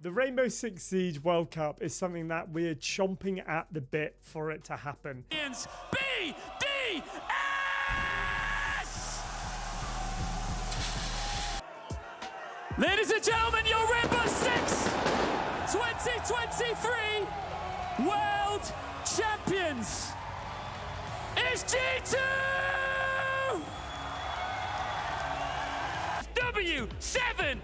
The Rainbow Six Siege World Cup is something that we're chomping at the bit for it to happen. BDS! Ladies and gentlemen, your Rainbow Six 2023 World Champions is G2! W7!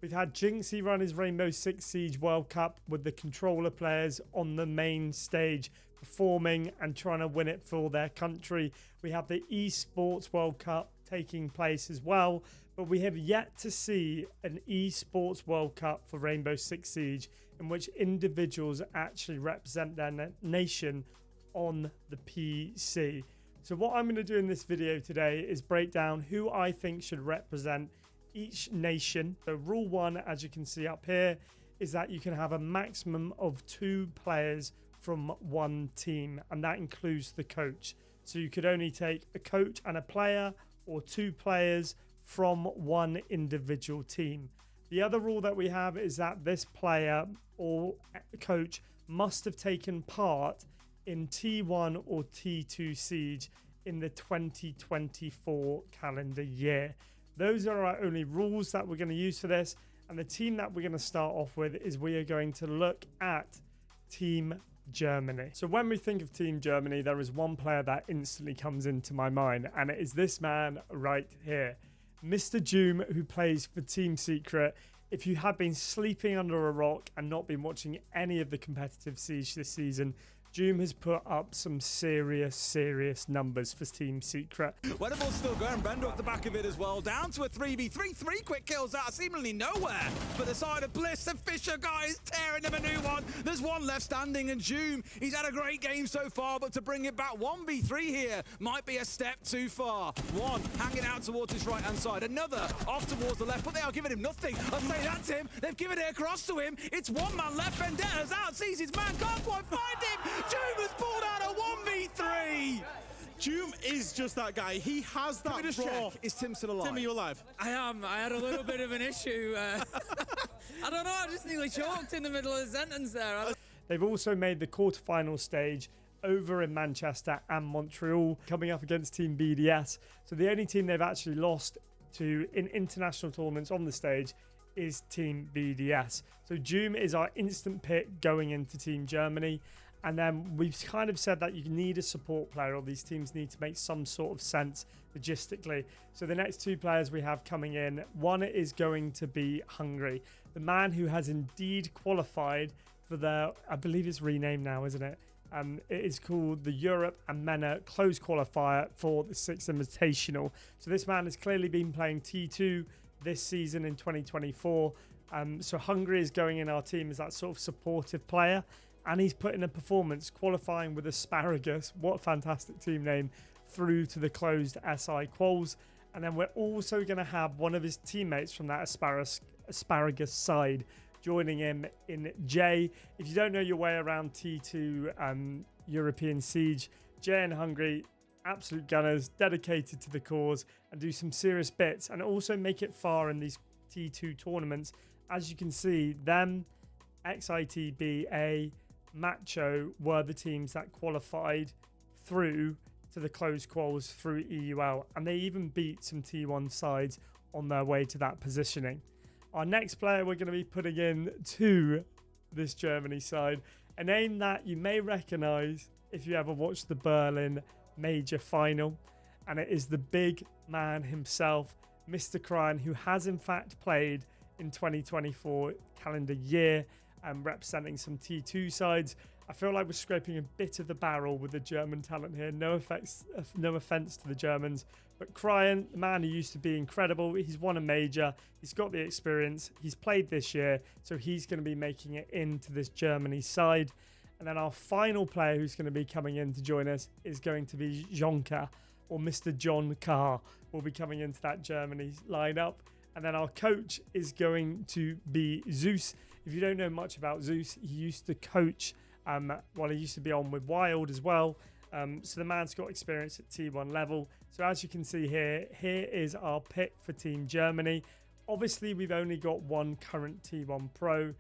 We've had Jinxie run his Rainbow Six Siege World Cup with the controller players on the main stage performing and trying to win it for their country. We have the Esports World Cup taking place as well, but we have yet to see an Esports World Cup for Rainbow Six Siege in which individuals actually represent their nation on the PC. So what I'm going to do in this video today is break down who I think should represent each nation. So rule one, as you can see up here, is that you can have a maximum of 2 players from one team, and that includes the coach. So you could only take a coach and a player, or 2 players from one individual team. The other rule that we have is that this player or coach must have taken part in T1 or T2 Siege in the 2024 calendar year. Those are our only rules that we're going to use for this. And the team that we're going to start off with is we are going to look at Team Germany. So when we think of Team Germany, there is one player that instantly comes into my mind, and it is this man right here, Mr. Doom, who plays for Team Secret. If you have been sleeping under a rock and not been watching any of the competitive Siege this season, Doom has put up some serious numbers for Team Secret. Well, the ball's still going. Bender off the back of it as well. Down to a 3v3. 3 quick kills out of seemingly nowhere. But the side of Bliss, the Fisher guy is tearing them a new one. There's one left standing, and Doom, he's had a great game so far, but to bring it back 1v3 here might be a step too far. One hanging out towards his right-hand side. Another off towards the left, but they are giving him nothing. I'll say that's him. They've given it across to him. It's one man left. Vendetta's out, sees his man, can't quite find him. Doom has pulled out a 1v3! Doom is just that guy. He has that raw. Check. Is Tim still alive? Tim, are you alive? I am. I had a little bit of an issue. I don't know, I just nearly choked in the middle of the sentence there. They've also made the quarterfinal stage over in Manchester and Montreal, coming up against Team BDS. So the only team they've actually lost to in international tournaments on the stage is Team BDS. So Doom is our instant pick going into Team Germany. And then we've kind of said that you need a support player, or these teams need to make some sort of sense logistically. So the next 2 players we have coming in, one is going to be Hungary, the man who has indeed qualified for the, I believe it's renamed now, isn't it? It is called the Europe and MENA closed qualifier for the 6th Invitational. So this man has clearly been playing T2 this season in 2024. So Hungary is going in our team as that sort of supportive player. And he's put in a performance qualifying with Asparagus, what a fantastic team name, through to the closed SI quals. And then we're also going to have one of his teammates from that Asparagus side joining him in J. If you don't know your way around T2 European Siege, J and Hungary, absolute gunners, dedicated to the cause, and do some serious bits, and also make it far in these T2 tournaments. As you can see, them, XITBA, Macho were the teams that qualified through to the closed quals through EUL, and they even beat some T1 sides on their way to that positioning. Our next player we're going to be putting in to this Germany side, a name that you may recognize if you ever watched the Berlin Major Final, and it is the big man himself, Mr. Kryan, who has in fact played in 2024 calendar year, representing some T2 sides. I feel like we're scraping a bit of the barrel with the German talent here. No offense to the Germans, but Kryan, the man who used to be incredible, he's won a major, he's got the experience, he's played this year, so he's going to be making it into this Germany side. And then our final player who's going to be coming in to join us is going to be Jonka, or Mr. John Carr, will be coming into that Germany lineup. And then our coach is going to be Zeus. If you don't know much about Zeus, he used to coach, he used to be on with Wild as well. So the man's got experience at T1 level. So as you can see here, here is our pick for Team Germany. Obviously, we've only got one current T1 Pro.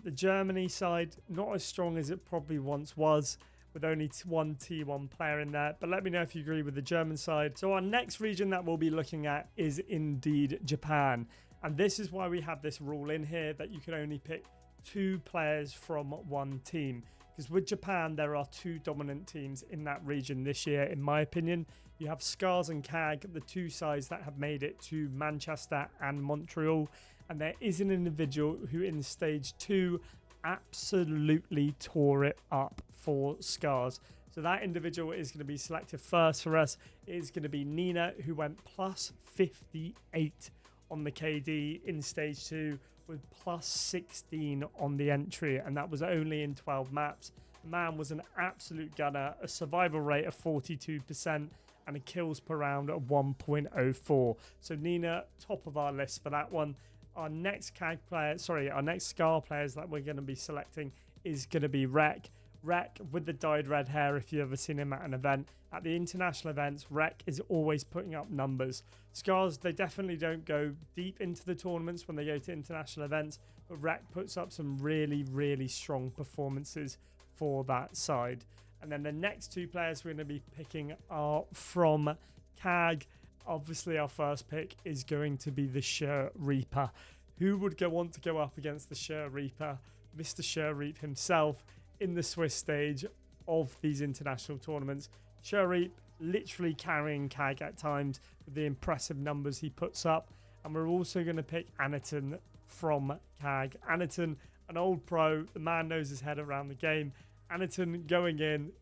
The Germany side, not as strong as it probably once was, with only one T1 player in there. But let me know if you agree with the German side. So our next region that we'll be looking at is indeed Japan. And this is why we have this rule in here that you can only pick 2 players from one team. Because with Japan, there are 2 dominant teams in that region this year, in my opinion. You have Scars and CAG, the 2 sides that have made it to Manchester and Montreal. And there is an individual who in stage 2 absolutely tore it up for Scars. So that individual is going to be selected first for us. It is going to be Nina, who went plus 58 on the KD in stage 2 with plus 16 on the entry, and that was only in 12 maps. The man was an absolute gunner, a survival rate of 42% and a kills per round of 1.04. So Nina, top of our list for that one. Our next our next Scar players that we're going to be selecting is going to be Rek. Rek with the dyed red hair, if you've ever seen him at an event. At the international events, Rek is always putting up numbers. Scars, they definitely don't go deep into the tournaments when they go to international events, but Rek puts up some really, really strong performances for that side. And then the next 2 players we're going to be picking are from CAG. Obviously, our first pick is going to be the Sher Reaper. Who would want to go up against the Sher Reaper? Mr. Sher Reap himself in the Swiss stage of these international tournaments. Sher Reap literally carrying CAG at times with the impressive numbers he puts up. And we're also going to pick Aniton from CAG. Aniton, an old pro, the man knows his head around the game. Aniton going in,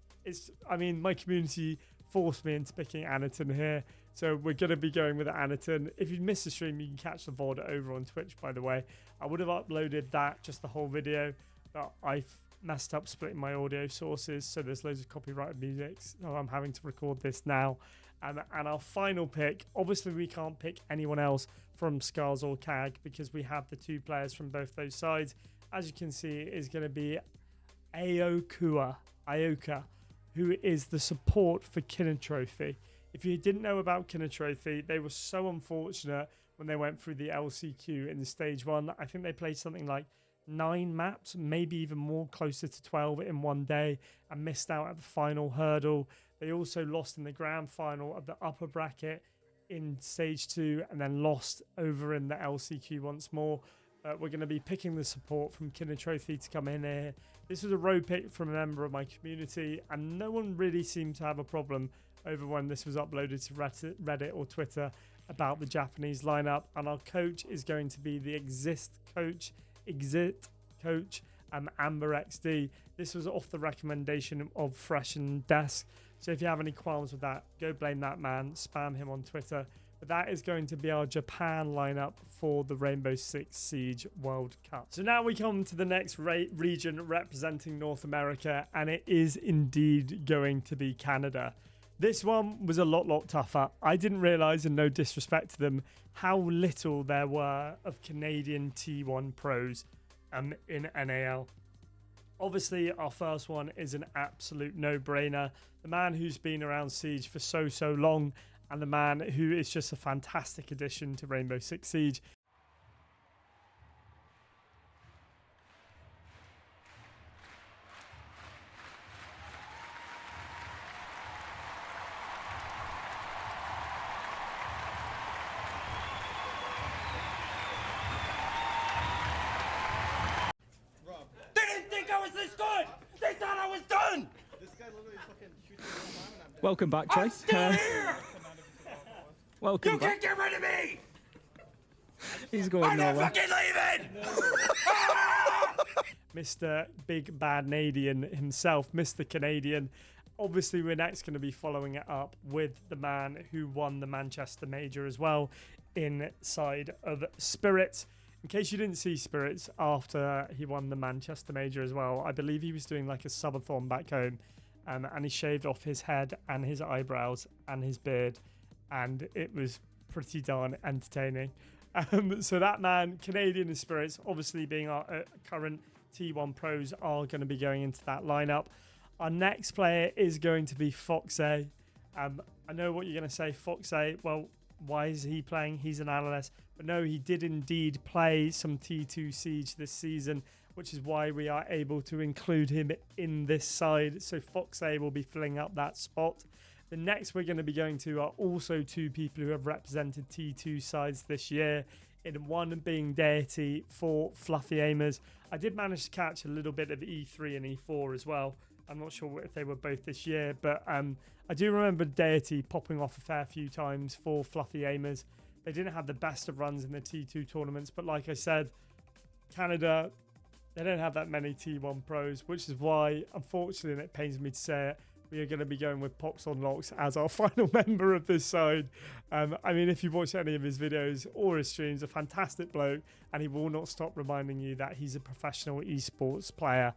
my community forced me into picking Aniton here. So we're going to be going with Aniton. If you missed the stream, you can catch the VOD over on Twitch, by the way. I would have uploaded that, just the whole video, but I've messed up splitting my audio sources, so there's loads of copyrighted music, so I'm having to record this now. And our final pick, obviously we can't pick anyone else from Scars or CAG because we have the 2 players from both those sides. As you can see, is going to be Ioka, who is the support for Kinner Trophy. If you didn't know about Kinner Trophy, they were so unfortunate when they went through the LCQ in stage 1. I think they played something like 9 maps, maybe even more, closer to 12 in one day, and missed out at the final hurdle. They also lost in the grand final of the upper bracket in stage 2 and then lost over in the LCQ once more. We're going to be picking the support from Kinner Trophy to come in here. This was a road pick from a member of my community, and no one really seemed to have a problem over when this was uploaded to Reddit or Twitter about the Japanese lineup. And our coach is going to be the Exit coach, Amber XD. This was off the recommendation of Fresh and Desk. So if you have any qualms with that, go blame that man, spam him on Twitter. But that is going to be our Japan lineup for the Rainbow Six Siege World Cup. So now we come to the next region representing North America, and it is indeed going to be Canada. This one was a lot tougher. I didn't realize, and no disrespect to them, how little there were of Canadian T1 pros in NAL. Obviously, our first one is an absolute no-brainer. The man who's been around Siege for so long, and the man who is just a fantastic addition to Rainbow Six Siege. Welcome back, Trey. Welcome back. You can't get rid of me! He's going I'm not nowhere. fucking leaving! Mr. Big Bad Canadian himself, Mr. Canadian. Obviously, we're next going to be following it up with the man who won the Manchester Major as well, inside of Spirits. In case you didn't see Spirits after he won the Manchester Major as well, I believe he was doing like a subathon back home, and he shaved off his head and his eyebrows and his beard, and it was pretty darn entertaining. So that man, Canadian and Spirits, obviously being our current T1 pros, are going to be going into that lineup. Our next player is going to be Foxe. I know what you're going to say, Foxay. Well, why is he playing? He's an analyst. But no, he did indeed play some T2 Siege this season, which is why we are able to include him in this side. So Foxay will be filling up that spot. The next we're going to be going to are also two people who have represented T2 sides this year, in one being Deity for Fluffy Aimers. I did manage to catch a little bit of E3 and E4 as well. I'm not sure if they were both this year, but I do remember Deity popping off a fair few times for Fluffy Aimers. They didn't have the best of runs in the T2 tournaments, but like I said, Canada, they don't have that many T1 pros, which is why, unfortunately, and it pains me to say it, we are going to be going with Pox on Locks as our final member of this side. I mean, if you watch any of his videos or his streams, a fantastic bloke, and he will not stop reminding you that he's a professional esports player.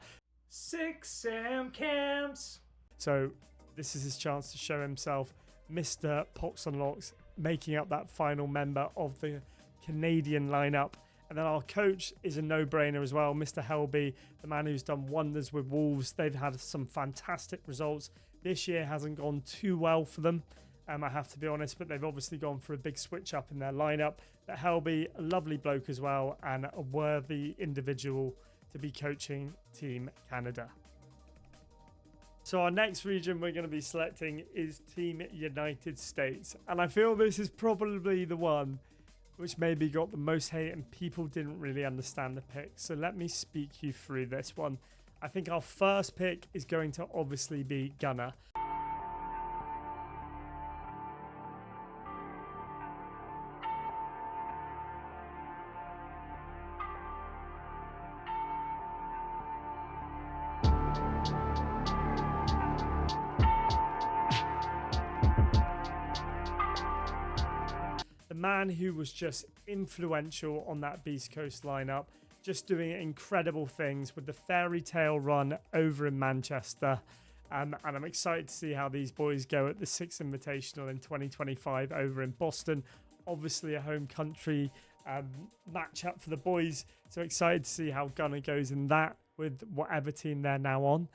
6M camps. So this is his chance to show himself. Mr. Pox on Locks making up that final member of the Canadian lineup. And then our coach is a no-brainer as well, Mr. Helby, the man who's done wonders with Wolves. They've had some fantastic results. This year hasn't gone too well for them, I have to be honest, but they've obviously gone for a big switch up in their lineup. But Helby, a lovely bloke as well, and a worthy individual to be coaching Team Canada. So our next region we're going to be selecting is Team United States. And I feel this is probably the one which maybe got the most hate and people didn't really understand the pick. So let me speak you through this one. I think our first pick is going to obviously be Gunner. The man who was just influential on that Beast Coast lineup, just doing incredible things with the fairy tale run over in Manchester. And I'm excited to see how these boys go at the 6th Invitational in 2025 over in Boston. Obviously a home country matchup for the boys. So excited to see how Gunner goes in that with whatever team they're now on.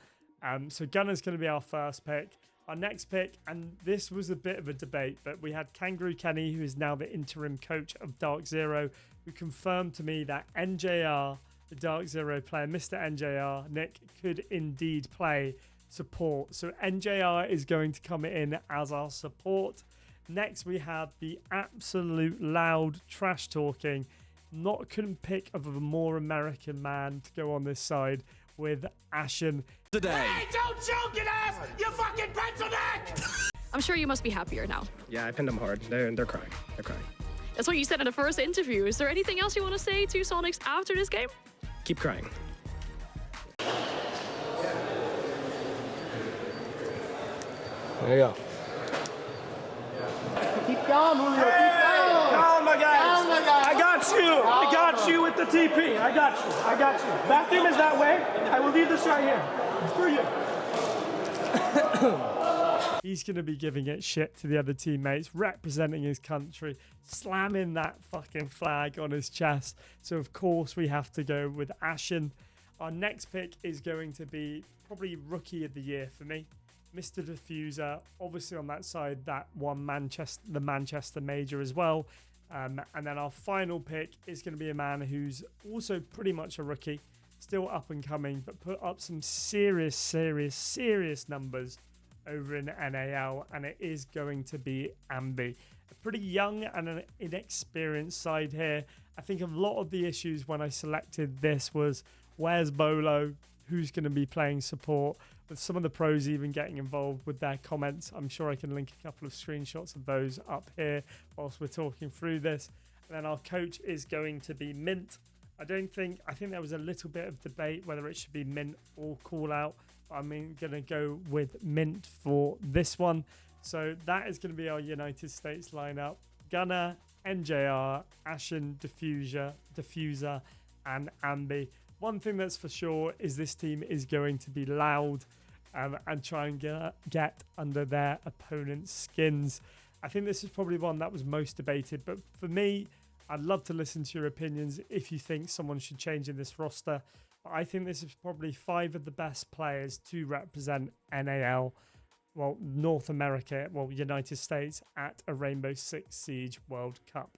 So Gunner's going to be our first pick. Our next pick, and this was a bit of a debate, but we had Kangaroo Kenny, who is now the interim coach of Dark Zero, who confirmed to me that NJR, the Dark Zero player, Mr. NJR, Nick, could indeed play support. So NJR is going to come in as our support. Next, we have the absolute loud trash talking. Couldn't pick of a more American man to go on this side with Ashen. Today. Hey, don't choke it, ass! You fucking pencil neck! I'm sure you must be happier now. Yeah, I pinned them hard. They're crying. They're crying. That's what you said in the first interview. Is there anything else you want to say to Sonics after this game? Keep crying. There you go. Keep calm, Julio. Keep calm. Calm, my guys. Calm, my guys. I got you. I got you with the TP. I got you. I got you. Bathroom is that way. I will leave this right here. It's for you. He's going to be giving it shit to the other teammates, representing his country, slamming that fucking flag on his chest. So, of course, we have to go with Ashen. Our next pick is going to be probably Rookie of the Year for me. Mr. Diffuser, obviously on that side, that won the Manchester Major as well. And then our final pick is going to be a man who's also pretty much a rookie, still up and coming, but put up some serious numbers over in NAL, and it is going to be Ambi. A pretty young and an inexperienced side here. I think a lot of the issues when I selected this was, where's Bolo? Who's going to be playing support? With some of the pros even getting involved with their comments. I'm sure I can link a couple of screenshots of those up here whilst we're talking through this. And then our coach is going to be Mint. I think there was a little bit of debate whether it should be Mint or Call Out. I'm going to go with Mint for this one. So that is going to be our United States lineup. Gunner, NJR, Ashen, Diffuser, and Ambi. One thing that's for sure is this team is going to be loud and try and get under their opponent's skins. I think this is probably one that was most debated, but for me, I'd love to listen to your opinions if you think someone should change in this roster. But I think this is probably 5 of the best players to represent NAL. well, North America, well, United States at a Rainbow Six Siege World Cup.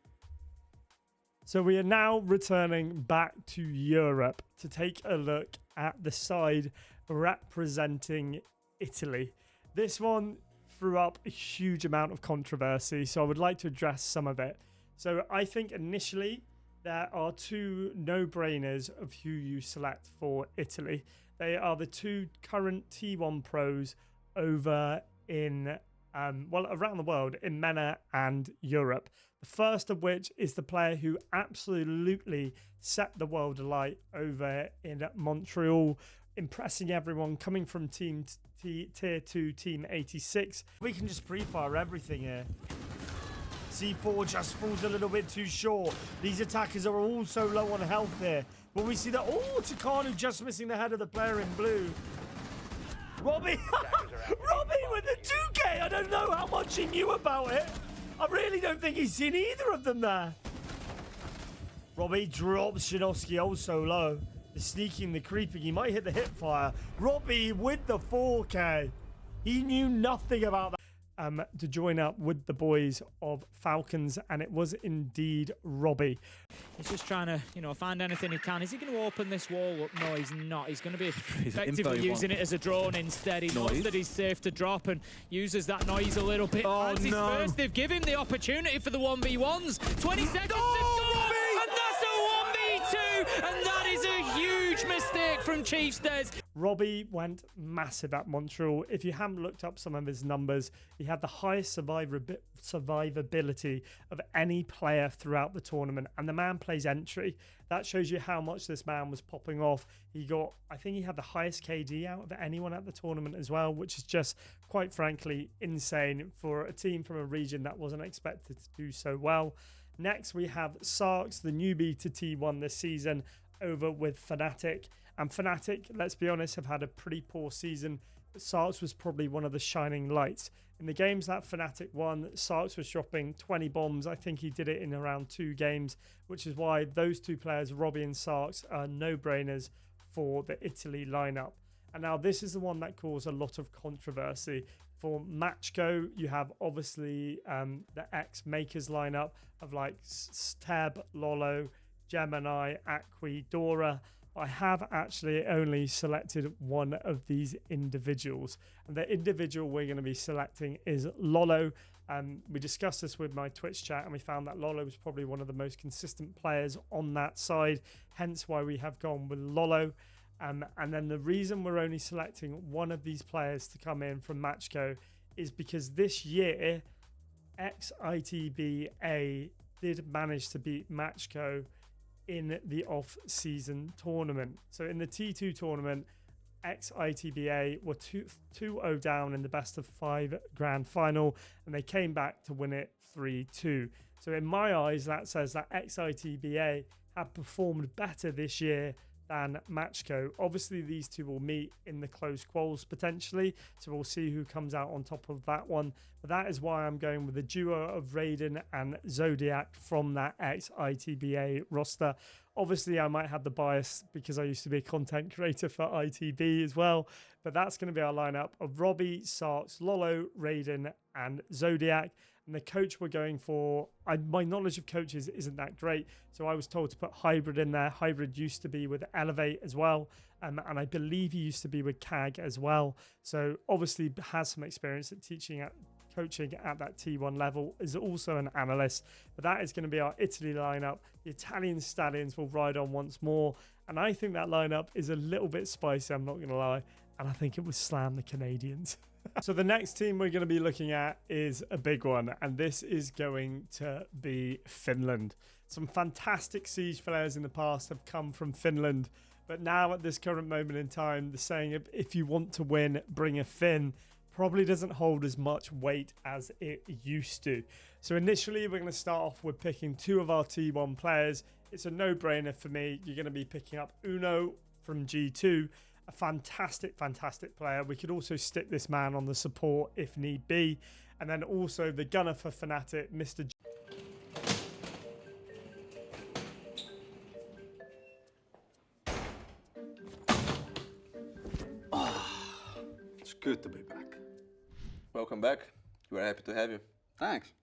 So we are now returning back to Europe to take a look at the side representing Italy. This one threw up a huge amount of controversy, so I would like to address some of it. So I think initially there are two no-brainers of who you select for Italy. They are the two current T1 pros over in, around the world, in MENA and Europe. The first of which is the player who absolutely set the world alight over in Montreal, impressing everyone, coming from Tier 2, Team 86. We can just pre-fire everything here. C4 just falls a little bit too short. These attackers are all so low on health here. But we see that, Takanu just missing the head of the player in blue. Robbie! Robbie with the 2K! I don't know how much he knew about it. I really don't think he's seen either of them there. Robbie drops Shinovsky so low. The sneaking, the creeping. He might hit the hip fire. Robbie with the 4K. He knew nothing about that. To join up with the boys of Falcons, and it was indeed Robbie. He's just trying to, find anything he can. Is he going to open this wall up? No, he's not. He's going to be effectively using it as a drone instead. He knows that he's safe to drop and uses that noise a little bit. Oh, no. First, they've given him the opportunity for the 1v1s. 20 seconds to go, and that's a 1v2, and that is a huge mistake from Chiefs Des. Robbie went massive at Montreal. If you haven't looked up some of his numbers, he had the highest survivability of any player throughout the tournament. And the man plays entry. That shows you how much this man was popping off. I think he had the highest KD out of anyone at the tournament as well, which is just, quite frankly, insane for a team from a region that wasn't expected to do so well. Next, we have Sarks, the newbie to T1 this season, over with Fnatic. And Fnatic, let's be honest, have had a pretty poor season. But Sarks was probably one of the shining lights. In the games that Fnatic won, Sarks was dropping 20 bombs. I think he did it in around 2 games, which is why those two players, Robbie and Sarks, are no-brainers for the Italy lineup. And now this is the one that caused a lot of controversy. For Matchgo, you have obviously the ex-Makers lineup of like Steb, Lolo, Gemini, Acqui, Dora. I have actually only selected one of these individuals. And the individual we're going to be selecting is Lolo. We discussed this with my Twitch chat and we found that Lolo was probably one of the most consistent players on that side. Hence why we have gone with Lolo. And then the reason we're only selecting one of these players to come in from Matchgo is because this year, XITBA did manage to beat Matchgo in the off-season tournament. So in the T2 tournament, XITBA were 2-0 down in the best of 5 grand final, and they came back to win it 3-2. So in my eyes, that says that XITBA have performed better this year than Matchgo. Obviously, these two will meet in the close quals potentially, so we'll see who comes out on top of that one. But that is why I'm going with the duo of Raiden and Zodiac from that ex-ITBA roster. Obviously, I might have the bias because I used to be a content creator for ITB as well, but that's going to be our lineup of Robbie, Sarks, Lolo, Raiden, and Zodiac. And the coach we're going for, my knowledge of coaches isn't that great, so I was told to put Hybrid in there. Hybrid used to be with Elevate as well, and I believe he used to be with CAG as well. So obviously has some experience at coaching at that T1 level, is also an analyst. But that is going to be our Italy lineup. The Italian Stallions will ride on once more, and I think that lineup is a little bit spicy, I'm not going to lie, and I think it would slam the Canadians. So the next team we're going to be looking at is a big one, and this is going to be Finland. Some fantastic Siege players in the past have come from Finland, but now at this current moment in time, the saying of if you want to win, bring a Finn probably doesn't hold as much weight as it used to. So initially we're going to start off with picking 2 of our T1 players. It's a no-brainer for me. You're going to be picking up Uno from G2, a fantastic player. We could also stick this man on the support if need be. And then also the gunner for Fnatic, Mr. It's good to be back. Welcome back. We are happy to have you. Thanks.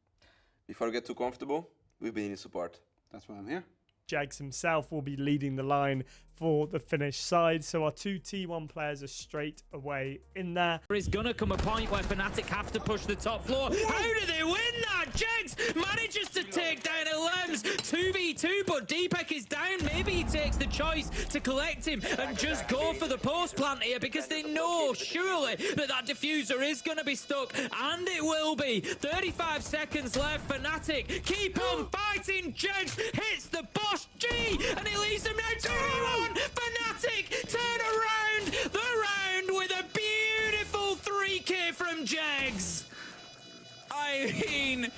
Before we get too comfortable, we've been in support. That's why I'm here. Jags himself will be leading the line for the Finnish side, so our two T1 players are straight away in there. There is gonna come a point where Fnatic have to push the top floor. How do they win that? Jags manages to take down a Lems 2v2, but Deepak is down. Maybe he takes the choice to collect him and just go for the post plant here, because they know surely that diffuser is gonna be stuck, and it will be. 35 seconds left. Fnatic keep on fighting. Jags hits the boss G, and it leaves them now 2v1. Fnatic turn around the round with a beautiful 3K from Jags. I mean,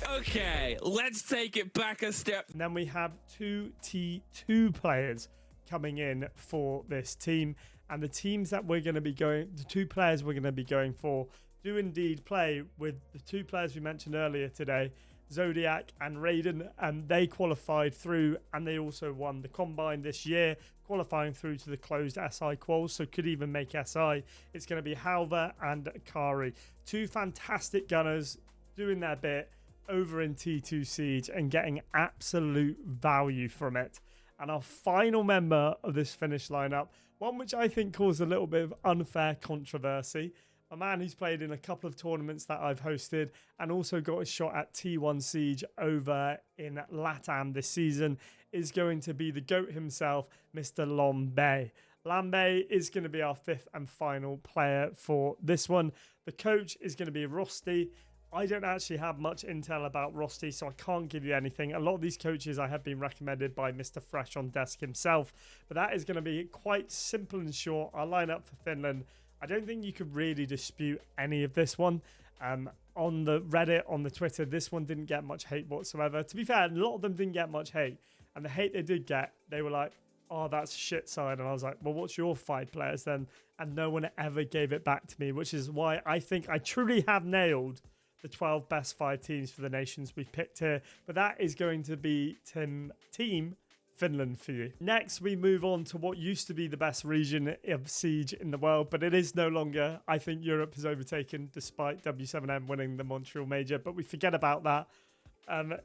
okay, let's take it back a step. And then we have two T2 players coming in for this team, and the teams that we're going to be going, the two players we're going to be going for do indeed play with the two players we mentioned earlier today, Zodiac and Raiden, and they qualified through, and they also won the Combine this year, qualifying through to the closed SI quals, so could even make SI. It's going to be Halva and Akari. Two fantastic gunners doing their bit over in T2 Siege and getting absolute value from it. And our final member of this Finnish lineup, one which I think caused a little bit of unfair controversy, a man who's played in a couple of tournaments that I've hosted and also got a shot at T1 Siege over in LATAM this season, is going to be the GOAT himself, Mr. Lombe. Lambe is going to be our fifth and final player for this one. The coach is going to be Rosti. I don't actually have much intel about Rosti, so I can't give you anything. A lot of these coaches I have been recommended by Mr. Fresh on Desk himself, but that is going to be quite simple and short. Our lineup for Finland, I don't think you could really dispute any of this one. On the Reddit, on the Twitter, this one didn't get much hate whatsoever. To be fair, a lot of them didn't get much hate. And the hate they did get, they were like, oh, that's a shit side. And I was like, well, what's your 5 players then? And no one ever gave it back to me, which is why I think I truly have nailed the 12 best 5 teams for the nations we picked here. But that is going to be Team Finland for you. Next, we move on to what used to be the best region of Siege in the world, but it is no longer. I think Europe has overtaken despite W7M winning the Montreal Major, but we forget about that.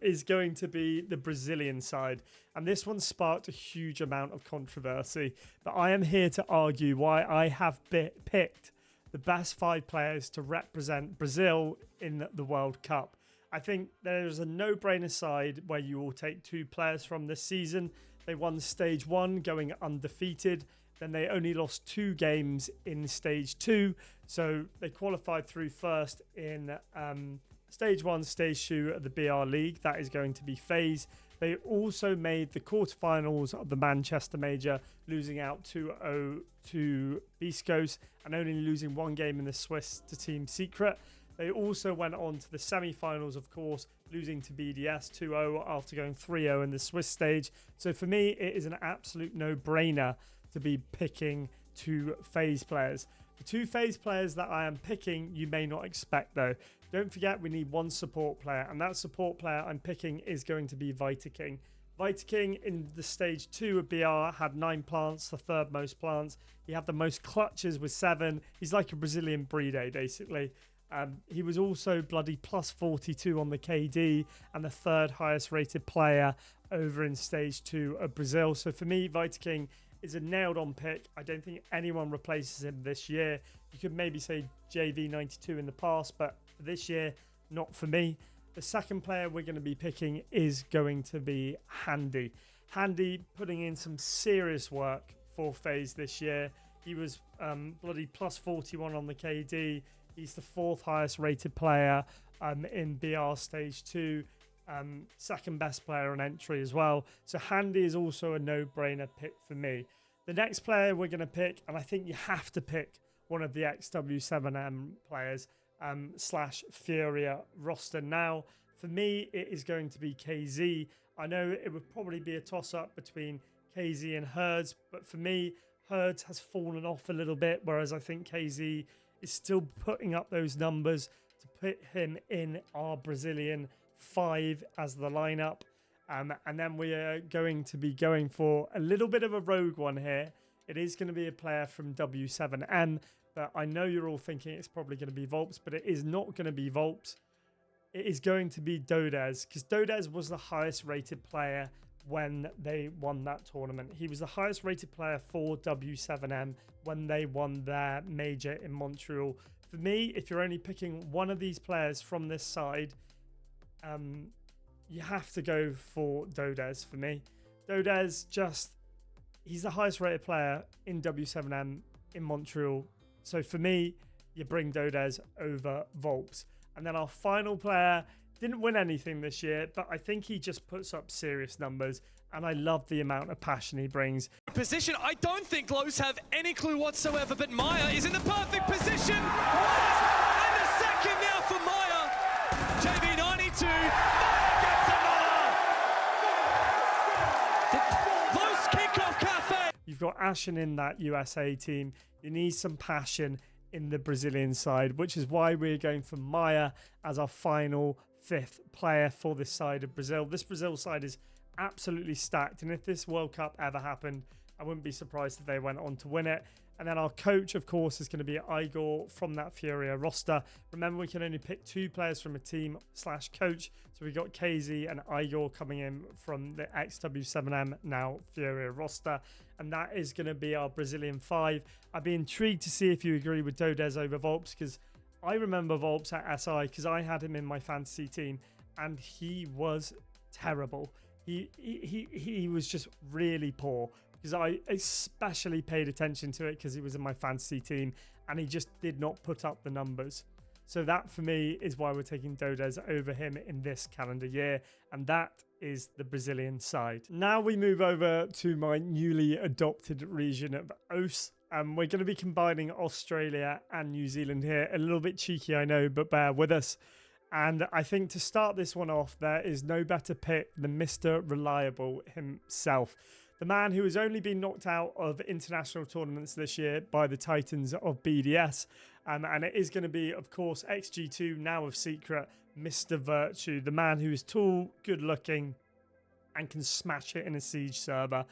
Is going to be the Brazilian side. And this one sparked a huge amount of controversy, but I am here to argue why I have picked the best 5 players to represent Brazil in the World Cup. I think there's a no-brainer side where you will take 2 players from this season. They won Stage 1 going undefeated. Then they only lost 2 games in Stage 2. So they qualified through first in Stage 1, Stage 2 of the BR League. That is going to be FaZe. They also made the quarterfinals of the Manchester Major, losing out 2-0 to Beast Coast and only losing 1 game in the Swiss to Team Secret. They also went on to the semi-finals, of course, losing to BDS 2-0 after going 3-0 in the Swiss stage. So for me, it is an absolute no-brainer to be picking 2 FaZe players. The 2 FaZe players that I am picking, you may not expect though. Don't forget we need 1 support player, and that support player I'm picking is going to be Vitaking. Vitaking in the Stage 2 of BR had 9 plants, the 3rd most plants. He had the most clutches with 7. He's like a Brazilian Bride, basically. He was also bloody plus 42 on the KD and the 3rd highest rated player over in Stage 2 of Brazil. So for me, Vitaking is a nailed on pick. I don't think anyone replaces him this year. You could maybe say JV92 in the past, but for this year, not for me. The second player we're going to be picking is going to be Handy. Handy putting in some serious work for FaZe this year. He was bloody plus 41 on the KD. He's the 4th highest rated player in BR Stage 2. 2nd best player on entry as well. So Handy is also a no-brainer pick for me. The next player we're going to pick, and I think you have to pick one of the XW7M players / Furia roster now. For me, it is going to be KZ. I know it would probably be a toss-up between KZ and Herds, but for me, Herds has fallen off a little bit, whereas I think KZ is still putting up those numbers to put him in our Brazilian 5 as the lineup. And then we are going to be going for a little bit of a rogue one here. It is going to be a player from W7M, But I know you're all thinking it's probably going to be Volps, but it is not going to be Volps. It is going to be Dodez, because Dodez was the highest rated player when they won that tournament. He was the highest rated player for W7M when they won their major in Montreal. For me, if you're only picking one of these players from this side, you have to go for Dodez for me. Dodez he's the highest rated player in W7M in Montreal. So for me, you bring Dodez over Volps. And then our final player didn't win anything this year, but I think he just puts up serious numbers. And I love the amount of passion he brings. Position, I don't think Lowe's have any clue whatsoever, but Maya is in the perfect position. And a second now for Maya. JB92. Maya gets another. Lowe's kickoff cafe. You've got Ashen in that USA team. You need some passion in the Brazilian side, which is why we're going for Maya as our final 5th player for this side of Brazil. This Brazil side is absolutely stacked, and if this World Cup ever happened, I wouldn't be surprised if they went on to win it. And then our coach, of course, is going to be Igor from that Furia roster. Remember, we can only pick 2 players from a team / coach. So we got KZ and Igor coming in from the XW7M, now Furia roster. And that is going to be our Brazilian 5. I'd be intrigued to see if you agree with Dodez over Volps, because I remember Volps at SI because I had him in my fantasy team and he was terrible. He was just really poor, because I especially paid attention to it because he was in my fantasy team and he just did not put up the numbers. So that for me is why we're taking Dodez over him in this calendar year, and that is the Brazilian side. Now we move over to my newly adopted region of OS. We're going to be combining Australia and New Zealand here. A little bit cheeky, I know, but bear with us. And I think to start this one off, there is no better pick than Mr. Reliable himself. The man who has only been knocked out of international tournaments this year by the Titans of BDS. And it is going to be, of course, XG2, now of Secret, Mr. Virtue. The man who is tall, good looking, and can smash it in a Siege server.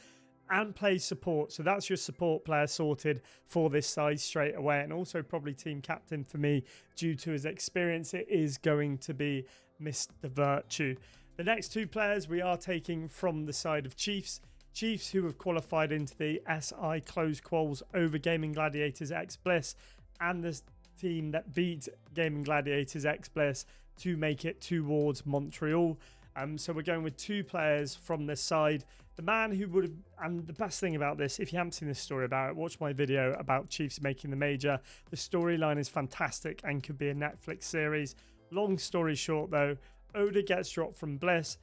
And plays support. So that's your support player sorted for this side straight away. And also probably team captain for me due to his experience. It is going to be Mr. Virtue. The next 2 players we are taking from the side of Chiefs. Chiefs who have qualified into the SI closed quals over Gaming Gladiators X Bliss. And the team that beat Gaming Gladiators X Bliss to make it towards Montreal. So we're going with 2 players from this side. The man who would have, and the best thing about this, if you haven't seen this story about it, watch my video about Chiefs making the major. The storyline is fantastic and could be a Netflix series. Long story short though, Oda gets dropped from Bliss.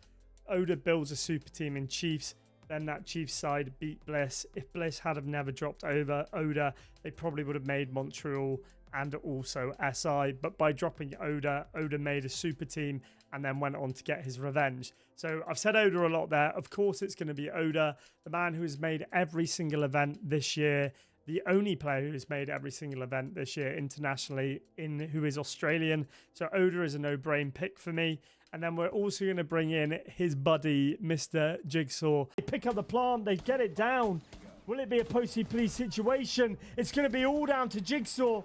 Oda builds a super team in Chiefs. Then that Chiefs side beat Bliss. If Bliss had have never dropped over Oda, they probably would have made Montreal and also SI. But by dropping Oda, Oda made a super team and then went on to get his revenge. So I've said Oda a lot there. Of course, it's going to be Oda, the man who has made every single event this year, the only player who has made every single event this year internationally, who is Australian. So Oda is a no-brain pick for me. And then we're also going to bring in his buddy, Mr. Jigsaw. They pick up the plant, they get it down. Will it be a posty-please situation? It's going to be all down to Jigsaw.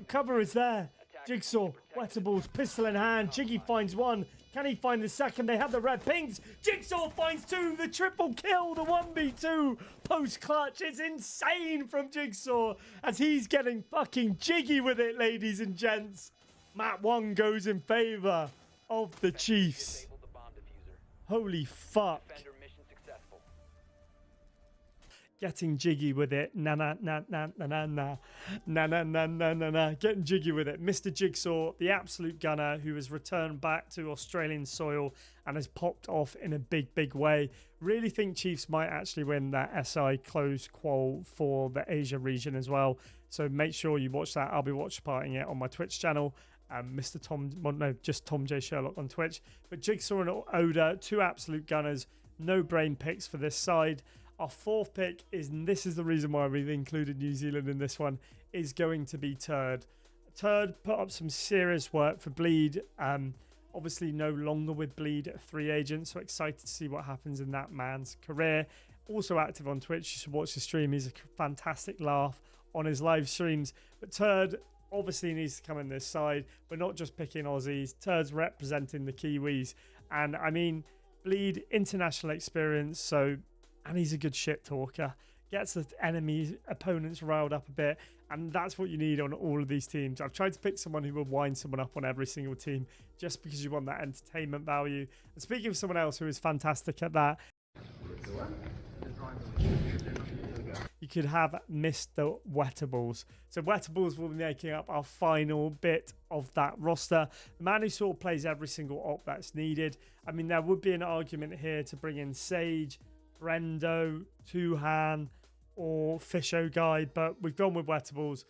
Cover is there. Jigsaw, Wettables, pistol in hand. Jiggy finds 1. Can he find the second? They have the red pinks. Jigsaw finds 2. The triple kill, the 1v2 post clutch. It's insane from Jigsaw as he's getting fucking jiggy with it, ladies and gents. Map 1 goes in favor of the Chiefs. Holy fuck. Getting jiggy with it. Na na na na na na na na na na na na na. Getting jiggy with it. Mr. Jigsaw, the absolute gunner who has returned back to Australian soil and has popped off in a big way. Really think Chiefs might actually win that SI closed qual for the Asia region as well. So make sure you watch that. I'll be watch partying it on my Twitch channel. Mr. Tom, well, no, just Tom J Sherlock on Twitch. But Jigsaw and Oda, 2 absolute gunners. No brain picks for this side. Our 4th pick is, and this is the reason why we've included New Zealand in this one, is going to be Turd. Turd put up some serious work for Bleed. Obviously no longer with Bleed at 3 agents, so excited to see what happens in that man's career. Also active on Twitch, you should watch the stream. He's a fantastic laugh on his live streams. But Turd obviously needs to come in this side. We're not just picking Aussies. Turd's representing the Kiwis. And I mean, Bleed, international experience, and he's a good shit talker. Gets the enemy opponents riled up a bit, and that's what you need on all of these teams. I've tried to pick someone who will wind someone up on every single team just because you want that entertainment value. And speaking of someone else who is fantastic at that, you could have Mr. Wettables. So Wettables will be making up our final bit of that roster. The man who sort of plays every single op that's needed. I mean, there would be an argument here to bring in Sage, Brendo, Tuhan, or Fisho Guy, but we've gone with Wettables,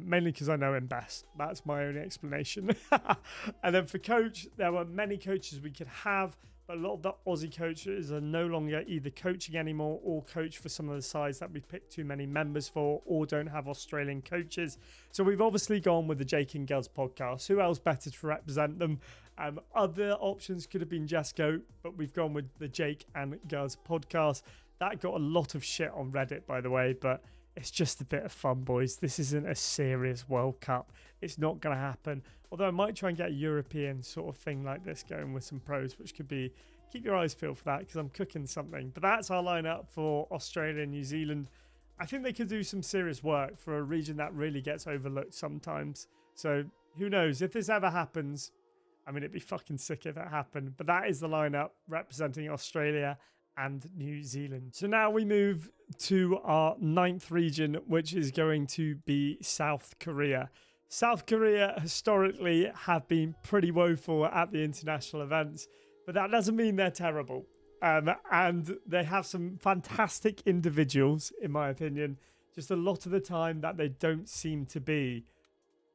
mainly because I know him best. That's my only explanation. And then for coach, there were many coaches we could have, but a lot of the Aussie coaches are no longer either coaching anymore or coach for some of the sides that we've picked too many members for or don't have Australian coaches. So we've obviously gone with the Jake and Guz podcast. Who else better to represent them? Other options could have been Jesco, but we've gone with the Jake and Guz podcast. That got a lot of shit on Reddit, by the way, but it's just a bit of fun, boys. This isn't a serious World Cup. It's not going to happen. Although I might try and get a European sort of thing like this going with some pros, which could be, keep your eyes peeled for that because I'm cooking something. But that's our lineup for Australia and New Zealand. I think they could do some serious work for a region that really gets overlooked sometimes. So who knows? If this ever happens, I mean, it'd be fucking sick if it happened. But that is the lineup representing Australia and New Zealand. So now we move to our 9th region, which is going to be South Korea. South Korea historically have been pretty woeful at the international events, but that doesn't mean they're terrible. And they have some fantastic individuals, in my opinion, just a lot of the time that they don't seem to be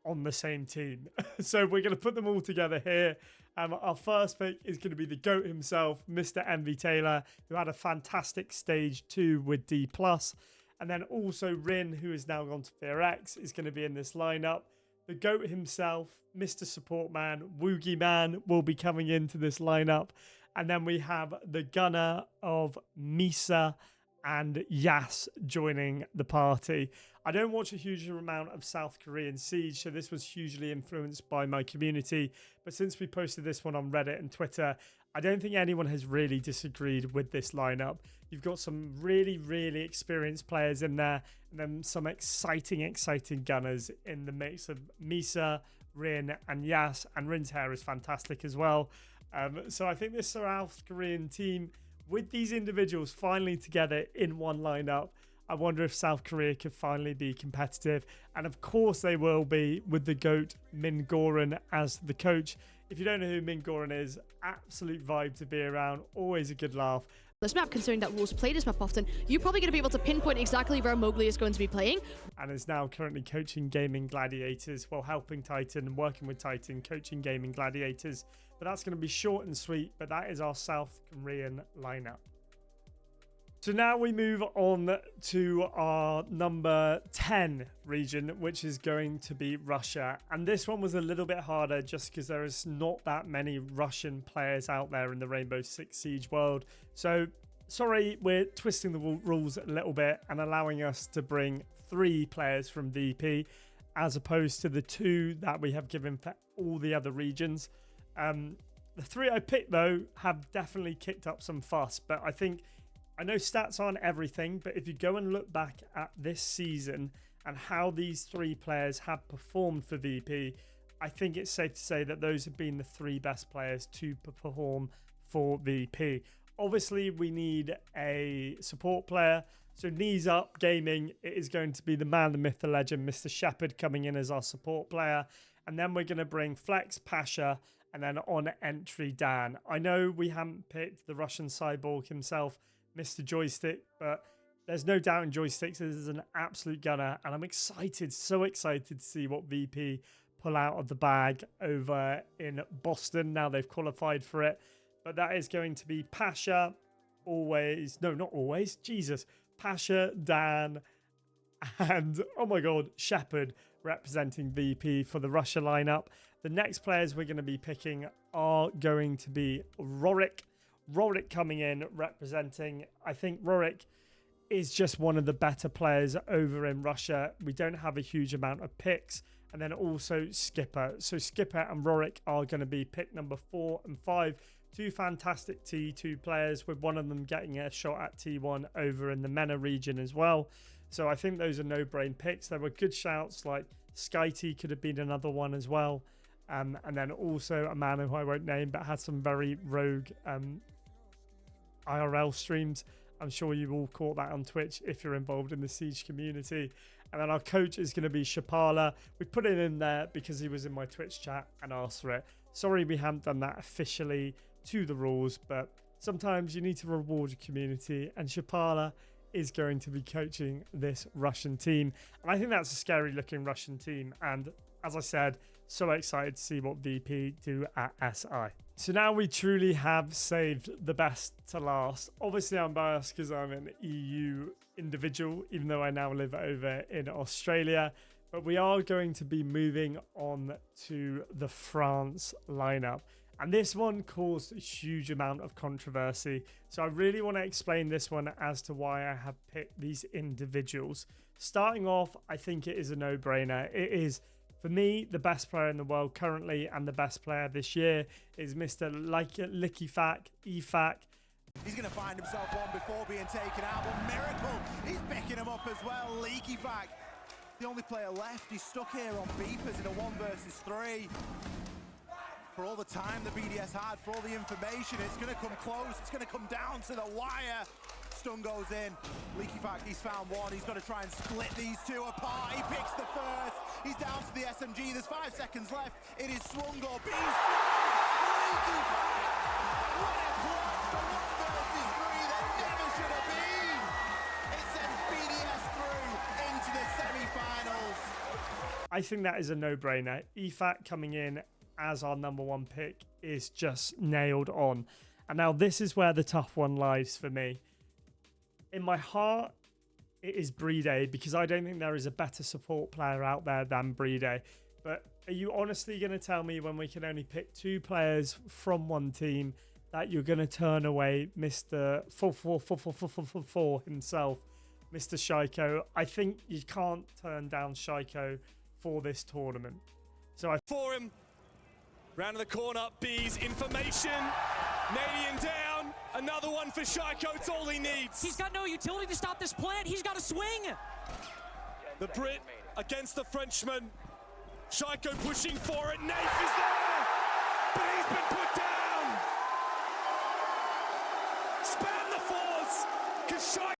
on the same team. So we're going to put them all together here. Our first pick is going to be the GOAT himself, Mr. Envy Taylor, who had a fantastic stage 2 with D+. And then also Rin, who has now gone to Fear X, is going to be in this lineup. The GOAT himself, Mr. Support Man, Woogie Man, will be coming into this lineup. And then we have the gunner of Misa and Yas joining the party. I don't watch a huge amount of South Korean Siege, so this was hugely influenced by my community. But since we posted this one on Reddit and Twitter, I don't think anyone has really disagreed with this lineup. You've got some really, really experienced players in there, and then some exciting gunners in the mix of Misa, Rin, and Yas. And Rin's hair is fantastic as well. So I think this South Korean team, with these individuals finally together in one lineup, I wonder if South Korea could finally be competitive. And of course they will be, with the GOAT Min Goran as the coach. If you don't know who Min Goran is, absolute vibe to be around, always a good laugh. This map, considering that Wolves play this map often, you're probably going to be able to pinpoint exactly where Mowgli is going to be playing. And is now currently coaching Gaming Gladiators, while helping Titan and working with Titan, coaching Gaming Gladiators. But that's going to be short and sweet, but that is our South Korean lineup. So now we move on to our number 10 region, which is going to be Russia. And this one was a little bit harder just because there is not that many Russian players out there in the Rainbow Six Siege world. So sorry, we're twisting the rules a little bit and allowing us to bring 3 players from VP as opposed to the 2 that we have given for all the other regions. The 3 I picked, though, have definitely kicked up some fuss, but I know stats aren't everything, but if you go and look back at this season and how these 3 players have performed for VP, I think it's safe to say that those have been the 3 best players to perform for VP. Obviously, we need a support player. So knees up gaming, it is going to be the man, the myth, the legend, Mr. Shepherd coming in as our support player. And then we're going to bring Flex, Pasha, and then on entry, Dan. I know we haven't picked the Russian cyborg himself, Mr. Joystick, but there's no doubt in Joysticks. This is an absolute gunner, and I'm excited, so excited to see what VP pull out of the bag over in Boston. Now they've qualified for it, but that is going to be Pasha, Pasha, Dan, and oh my god, Shepherd representing VP for the Russia lineup. The next players we're going to be picking are going to be Rorik coming in representing, I think Rorik is just one of the better players over in Russia. We don't have a huge amount of picks. And then also Skipper. So Skipper and Rorik are going to be pick number 4 and 5. Two fantastic T2 players, with one of them getting a shot at T1 over in the MENA region as well. So I think those are no-brain picks. There were good shouts like Skyty could have been another one as well. And then also a man who I won't name but had some very rogue IRL streams. I'm sure you all caught that on Twitch if you're involved in the Siege community. And then our coach is going to be Shapala. We put it in there because he was in my Twitch chat and asked for it. Sorry we haven't done that officially to the rules, but sometimes you need to reward your community, and Shapala is going to be coaching this Russian team. And I think that's a scary looking Russian team. And as I said, so excited to see what VP do at SI. So now we truly have saved the best to last. Obviously I'm biased because I'm an EU individual, even though I now live over in Australia. But we are going to be moving on to the France lineup. And this one caused a huge amount of controversy. So I really want to explain this one as to why I have picked these individuals. Starting off, I think it is a no-brainer. It is, for me, the best player in the world currently, and the best player this year is Mr. Lickifak, EFAC. He's going to find himself one before being taken out. What miracle! He's picking him up as well. Lickifak, the only player left. He's stuck here on beepers in a 1 versus 3. For all the time the BDS had, for all the information, it's going to come close. It's going to come down to the wire. Stun goes in. Lickifak, he's found one. He's got to try and split these two apart. He picks the first. He's down to the SMG. There's 5 seconds left. It is Swungo. Lickifak! What a clutch for 1 versus 3 that never should have been! It sends BDS through into the semi-finals. I think that is a no-brainer. EFAC coming in as our number 1 pick is just nailed on. And now this is where the tough one lies for me. In my heart, it is Brede, because I don't think there is a better support player out there than Brede. But are you honestly going to tell me, when we can only pick 2 players from one team, that you're going to turn away Mr. 4 himself, Mr. Shaiko? I think you can't turn down Shaiko for this tournament. So for him. Round of the corner, B's information. Nadian down. Another one for Shaiko. It's all he needs. He's got no utility to stop this plant. He's got to swing. The Brit against the Frenchman. Shaiko pushing for it. Naif is there. But he's been put down. Spam the fours.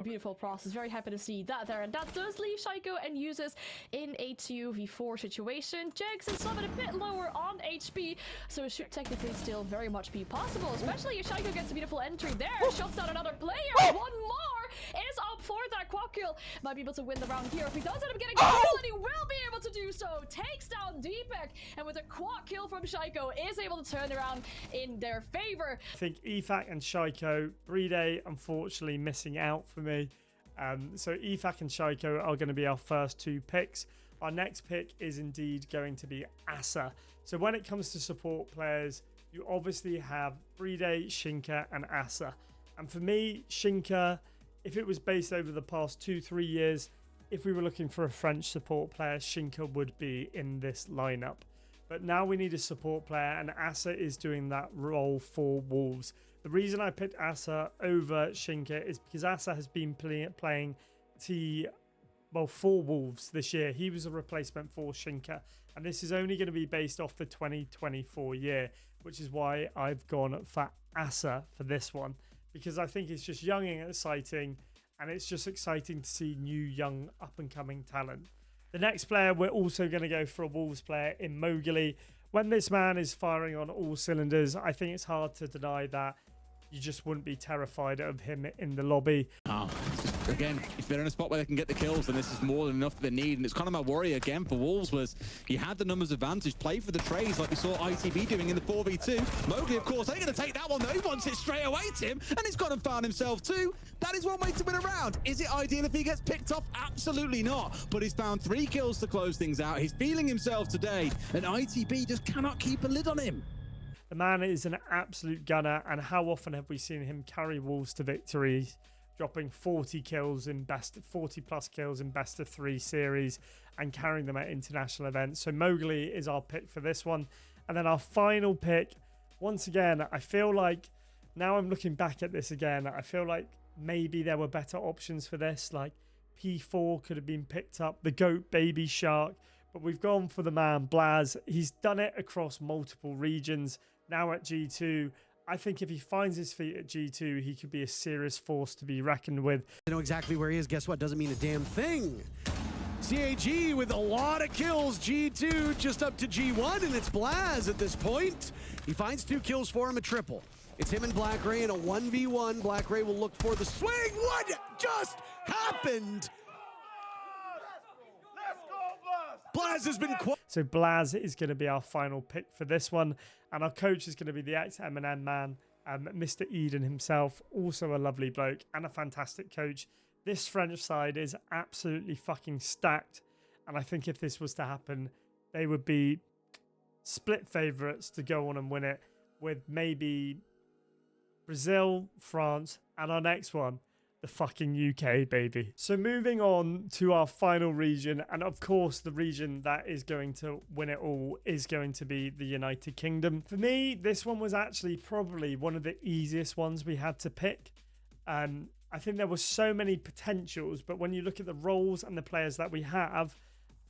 Beautiful process. Very happy to see that there. And that does leave Shaiko and uses in a 2v4 situation. Jags is summon a bit lower on HP, so it should technically still very much be possible, especially if Shaiko gets a beautiful entry there. Shuts down another player. One more is up for that quad kill. Might be able to win the round here if he does end up getting a kill, and he will be able to do so. Takes down Deepak, and with a quad kill from Shaiko, is able to turn around in their favor. I think EFAC and Shaiko, Brede unfortunately missing out for me. So EFAC and Shaiko are going to be our first 2 picks. Our next pick is indeed going to be Asa. So when it comes to support players, you obviously have Brede, Shinka and Asa. And for me, Shinka, if it was based over the past 2-3 years, if we were looking for a French support player, Shinka would be in this lineup. But now we need a support player, and Asa is doing that role for Wolves. The reason I picked Asa over Shinka is because Asa has been playing for Wolves this year. He was a replacement for Shinka, and this is only going to be based off the 2024 year, which is why I've gone for Asa for this one, because I think it's just young and exciting, and it's just exciting to see new, young, up-and-coming talent. The next player, we're also going to go for a Wolves player in Mowgli. When this man is firing on all cylinders, I think it's hard to deny that you just wouldn't be terrified of him in the lobby. Again, if they're in a spot where they can get the kills, then this is more than enough for the need. And it's kind of my worry again for Wolves was he had the numbers advantage, played for the trades like we saw ITB doing in the 4v2. Mowgli, of course, they're going to take that one though. He wants it straight away, Tim, and he's gone and found himself too. That is one way to win a round. Is it ideal if he gets picked off? Absolutely not. But he's found 3 kills to close things out. He's feeling himself today, and ITB just cannot keep a lid on him. The man is an absolute gunner, and how often have we seen him carry Wolves to victory dropping 40 plus kills in best of 3 series and carrying them at international events. So Mowgli is our pick for this one. And then our final pick, once again, I feel like now I'm looking back at this again, I feel like maybe there were better options for this. Like P4 could have been picked up, the GOAT Baby Shark, but we've gone for the man Blaz. He's done it across multiple regions. Now at G2, I think if he finds his feet at G2, he could be a serious force to be reckoned with. I know exactly where he is. Guess what? Doesn't mean a damn thing. CAG with a lot of kills. G2 just up to G1, and it's Blaz at this point. He finds 2 kills for him, a triple. It's him and Black Ray in a 1v1. Black Ray will look for the swing. What just happened? Blaz has been So Blaz is going to be our final pick for this one. And our coach is going to be the ex-M&M man, Mr. Eden himself. Also a lovely bloke and a fantastic coach. This French side is absolutely fucking stacked. And I think if this was to happen, they would be split favourites to go on and win it, with maybe Brazil, France, and our next one, the fucking UK, baby. So moving on to our final region, and of course the region that is going to win it all is going to be the United Kingdom. For me, this one was actually probably one of the easiest ones we had to pick. I think there were so many potentials, but when you look at the roles and the players that we have,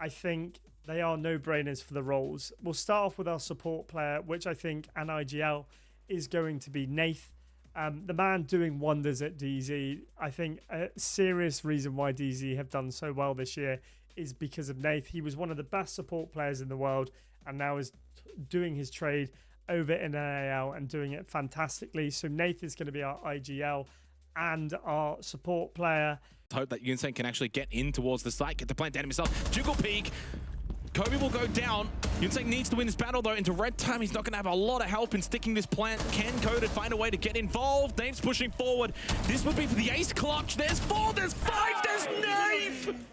I think they are no-brainers for the roles. We'll start off with our support player, which I think an IGL is going to be Nath. The man doing wonders at DZ. I think a serious reason why DZ have done so well this year is because of Nath. He was one of the best support players in the world and now is doing his trade over in NAL and doing it fantastically. So Nath is going to be our IGL and our support player. Hope that Yunsen can actually get in towards the site, get the plant down himself. Jiggle peek. Kobe will go down. Yunsen needs to win this battle though. Into red time, he's not going to have a lot of help in sticking this plant. Can Coded find a way to get involved? Nave's pushing forward. This would be for the ace clutch. There's 4, there's 5, there's Nave!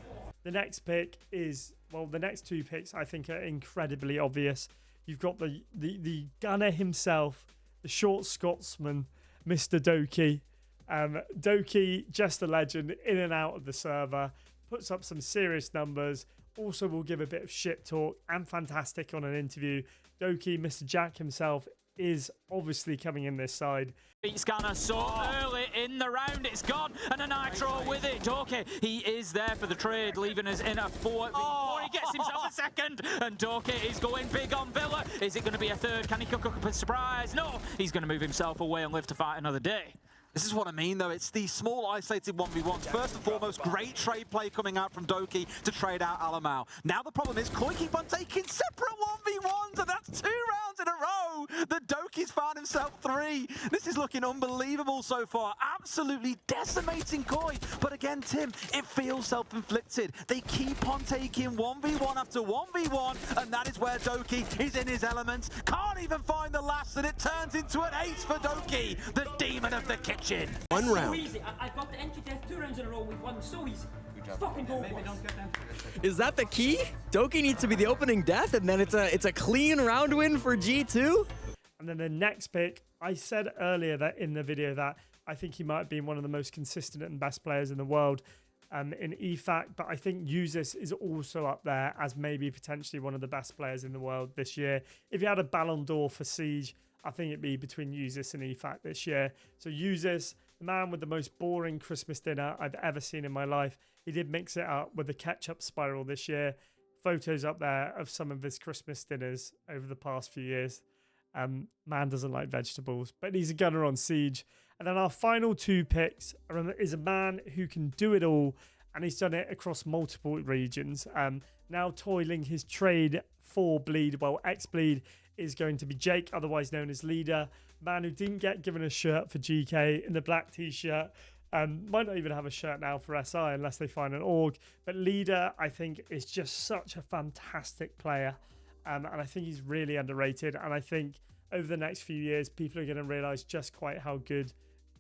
The next pick is, well, the next 2 picks I think are incredibly obvious. You've got the gunner himself, the short Scotsman, Mr. Doki. Doki, just a legend, in and out of the server, puts up some serious numbers. Also will give a bit of shit talk and fantastic on an interview. Doki, Mr. Jack himself, is obviously coming in this side. Scanner so early in the round, it's gone, and a Nitro with it. Doki, he is there for the trade, leaving us in a 4. He gets himself a second, and Doki is going big on Villa. Is it going to be a third? Can he cook up a surprise? No, he's going to move himself away and live to fight another day. This is what I mean, though. It's the small, isolated 1v1s. First and foremost, great trade play coming out from Doki to trade out Alamau. Now the problem is Koi keep on taking separate 1v1s, and that's 2 rounds in a row that Doki's found himself 3. This is looking unbelievable so far. Absolutely decimating Koi. But again, Tim, it feels self-inflicted. They keep on taking 1v1 after 1v1, and that is where Doki is in his element. Can't even find the last, and it turns into an ace for Doki, the demon of the kitchen. 1 round. So easy. I got the entry death 2 rounds in a row with one. So easy. Fucking go. Is that the key? Doki needs to be the opening death, and then it's a clean round win for G2. And then the next pick, I said earlier that in the video that I think he might be one of the most consistent and best players in the world in EFAC, but I think Uzis is also up there as maybe potentially one of the best players in the world this year. If you had a Ballon d'Or for Siege, I think it'd be between Uzis and EFAC this year. So Uzis, the man with the most boring Christmas dinner I've ever seen in my life. He did mix it up with the ketchup spiral this year. Photos up there of some of his Christmas dinners over the past few years. Man doesn't like vegetables, but he's a gunner on Siege. And then our final 2 picks is a man who can do it all, and he's done it across multiple regions. Now toiling his trade for Bleed, well, ex-Bleed, is going to be Jake, otherwise known as Leader. Man who didn't get given a shirt for GK in the black t-shirt. Might not even have a shirt now for SI unless they find an org. But Leader, I think, is just such a fantastic player. And I think he's really underrated. And I think over the next few years, people are going to realise just quite how good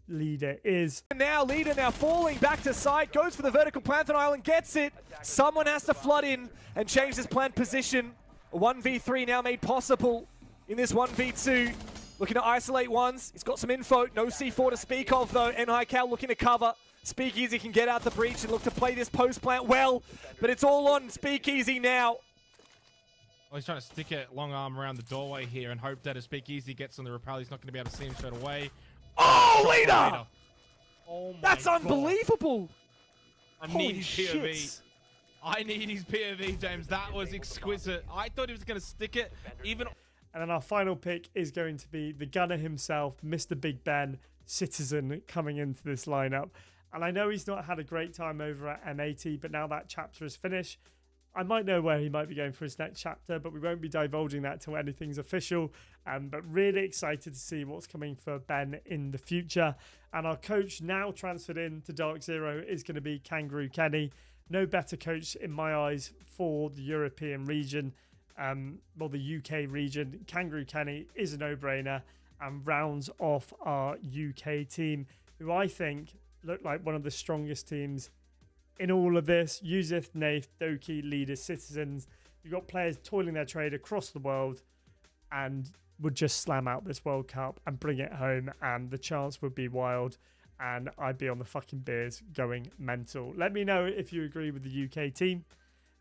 Leader is. Now Leader now falling back to site, goes for the vertical plant on Island, gets it. Someone has to flood in and change this plant position. A 1v3 now made possible in this 1v2. Looking to isolate ones. He's got some info. No C4 to speak of, though. NHiCal looking to cover. Speakeasy can get out the breach and look to play this post plant well, but it's all on Speakeasy now. Well, he's trying to stick a long arm around the doorway here and hope that as Speakeasy gets on the rappel, he's not going to be able to see him straight away. Oh, leader! Oh my That's God. unbelievable. I Holy need his POV. shit. I need his POV, James. That was exquisite. I thought he was going to stick it even... And then our final pick is going to be the gunner himself, Mr. Big Ben, Citizen, coming into this lineup. And I know he's not had a great time over at M80, but now that chapter is finished, I might know where he might be going for his next chapter, but we won't be divulging that till anything's official. But really excited to see what's coming for Ben in the future. And our coach now transferred in to Dark Zero is going to be Kangaroo Kenny. No better coach in my eyes for the European region, well, the UK region. Kangaroo Kenny is a no-brainer and rounds off our UK team, who I think look like one of the strongest teams in all of this. Yusuf, Nath, Doki, leaders, Citizens. You've got players toiling their trade across the world and would just slam out this World Cup and bring it home, and the chance would be wild, and I'd be on the fucking beers going mental. Let me know if you agree with the UK team.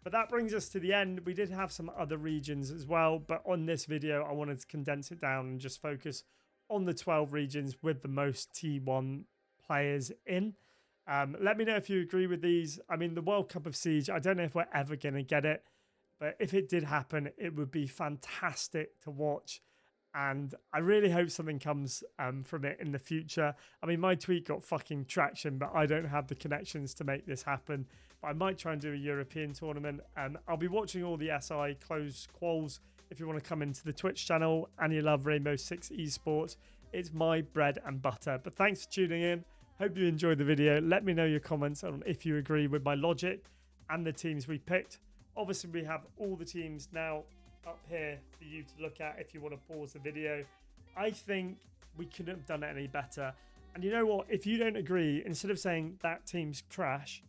But that brings us to the end. We did have some other regions as well, but on this video I wanted to condense it down and just focus on the 12 regions with the most T1 players in. Let me know if you agree with these. I mean, the World Cup of Siege, I don't know if we're ever going to get it, but if it did happen, it would be fantastic to watch. And I really hope something comes from it in the future. I mean, my tweet got fucking traction, but I don't have the connections to make this happen. But I might try and do a European tournament. I'll be watching all the SI closed quals if you want to come into the Twitch channel and you love Rainbow Six Esports. It's my bread and butter. But thanks for tuning in. Hope you enjoyed the video. Let me know your comments on if you agree with my logic and the teams we picked. Obviously, we have all the teams now up here for you to look at if you want to pause the video. I think we couldn't have done it any better. And you know what? If you don't agree, instead of saying that team's trash,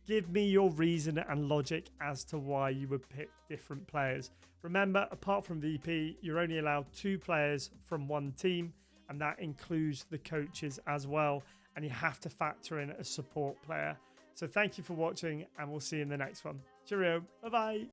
give me your reason and logic as to why you would pick different players. Remember, apart from VP, you're only allowed 2 players from one team, and that includes the coaches as well. And you have to factor in a support player. So thank you for watching, and we'll see you in the next one. Cheerio. Bye-bye.